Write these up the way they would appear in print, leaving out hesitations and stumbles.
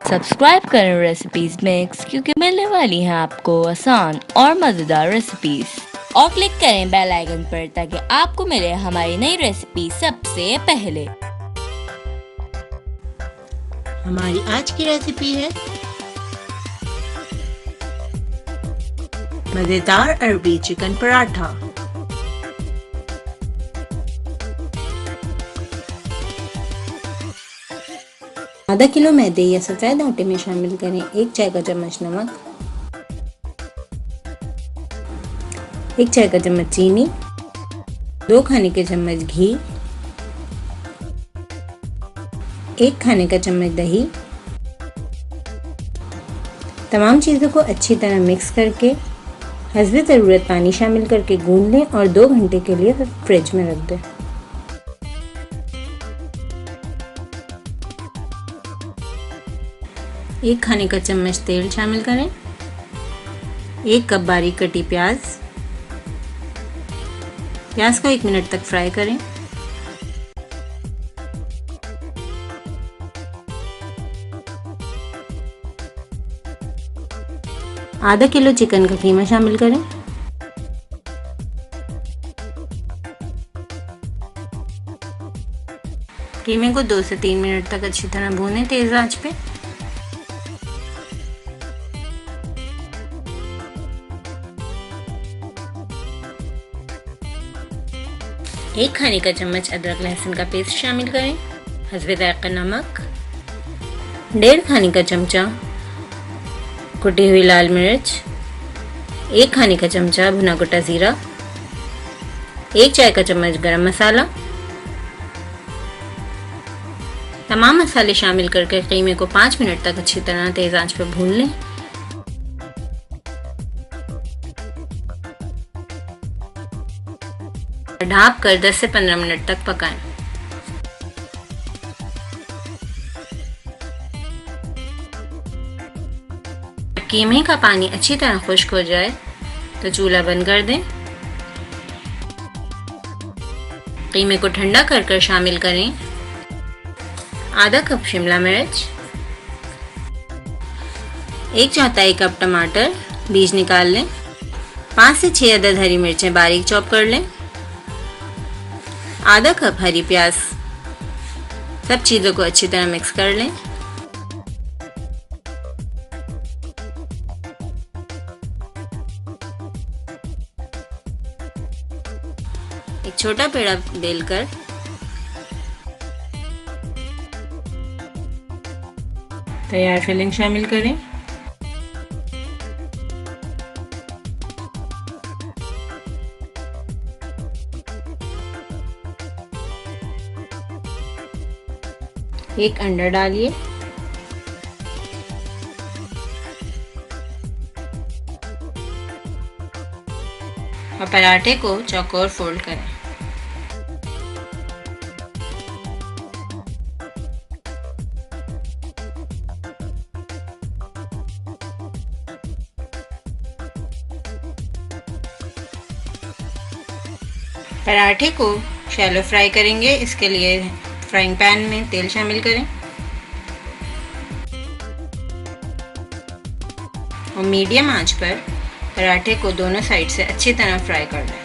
Subscribe करें recipes mix क्योंकि मिलने वाली हैं आपको आसान और मज़ेदार रेसिपीज, और क्लिक करें बेल आइकन पर ताकि आपको मिले हमारी नई रेसिपी सबसे पहले। हमारी आज की रेसिपी है मज़ेदार अरबी चिकन पराठा। आधा किलो मैदे या सफेद आटे में शामिल करें 1 चाय का चम्मच नमक, 1 चाय का चम्मच चीनी, 2 खाने के चम्मच घी, 1 खाने का चम्मच दही। तमाम चीज़ों को अच्छी तरह मिक्स करके हस्बे ज़रूरत पानी शामिल करके गूंद लें और 2 घंटे के लिए फ्रिज में रख दें। एक खाने का चम्मच तेल शामिल करें, 1 कप बारीक कटी प्याज को 1 मिनट तक फ्राई करें। आधा किलो चिकन का कीमा शामिल करें। कीमे को 2 से 3 मिनट तक अच्छी तरह भूनें तेज आंच पे। एक खाने का चम्मच अदरक लहसुन का पेस्ट शामिल करें, हस्बे ज़ायक़ा नमक, 1.5 खाने का चमचा कुटी हुई लाल मिर्च, 1 खाने का चमचा भुना कुटा ज़ीरा, 1 चाय का चम्मच गरम मसाला। तमाम मसाले शामिल करके कीमे को 5 मिनट तक अच्छी तरह तेज आंच पर भून लें। ढाँप कर 10 से 15 मिनट तक पकाएं। कीमे का पानी अच्छी तरह खुश्क हो जाए तो चूल्हा बंद कर दें। कीमे को ठंडा कर शामिल करें आधा कप शिमला मिर्च, 1/4 कप टमाटर बीज निकाल लें, 5 से 6 अदद हरी मिर्चें बारीक चॉप कर लें, आधा कप हरी प्याज। सब चीज़ों को अच्छी तरह मिक्स कर लें। एक छोटा पेड़ा बेलकर तैयार फिलिंग शामिल करें। एक अंडा डालिए, और पराठे को चौकोर फोल्ड करें। पराठे को शैलो फ्राई करेंगे, इसके लिए फ्राइंग पैन में तेल शामिल करें और मीडियम आंच पर पराठे को दोनों साइड से अच्छी तरह फ्राई कर लें।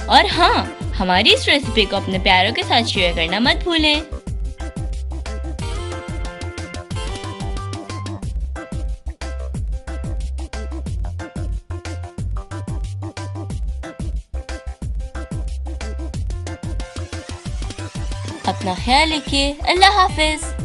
और हाँ, हमारी इस रेसिपी को अपने प्यारों के साथ शेयर करना मत भूलें। अपना ख्याल रखिए। अल्लाह हाफिज।